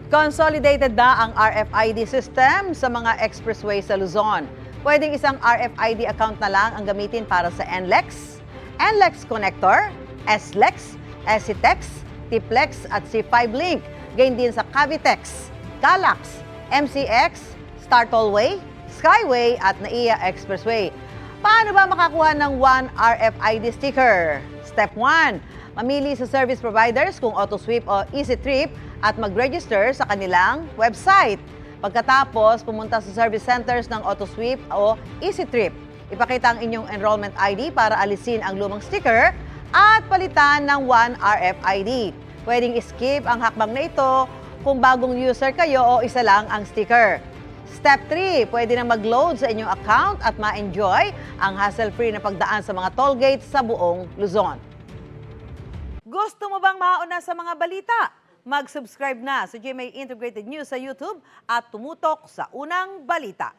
Consolidated na ang RFID system sa mga expressway sa Luzon. Pwedeng isang RFID account na lang ang gamitin para sa NLEX, NLEX Connector, SLEX, SCTEX, TPLEX at C5 Link. Gayon din sa Cavitex, Calax, MCX, Star Tollway, Skyway at NAIA Expressway. Paano ba makakuha ng One RFID sticker? Step 1. Mamili sa service providers kung AutoSweep o EasyTrip at mag-register sa kanilang website. Pagkatapos, pumunta sa service centers ng AutoSweep o EasyTrip. Ipakita ang inyong enrollment ID para alisin ang lumang sticker at palitan ng One RFID. Pwedeng skip ang hakbang na ito kung bagong user kayo o isa lang ang sticker. Step 3, pwede na mag-load sa inyong account at ma-enjoy ang hassle-free na pagdaan sa mga toll gates sa buong Luzon. Gusto mo bang mauna sa mga balita? Mag-subscribe na sa GMA Integrated News sa YouTube at tumutok sa unang balita.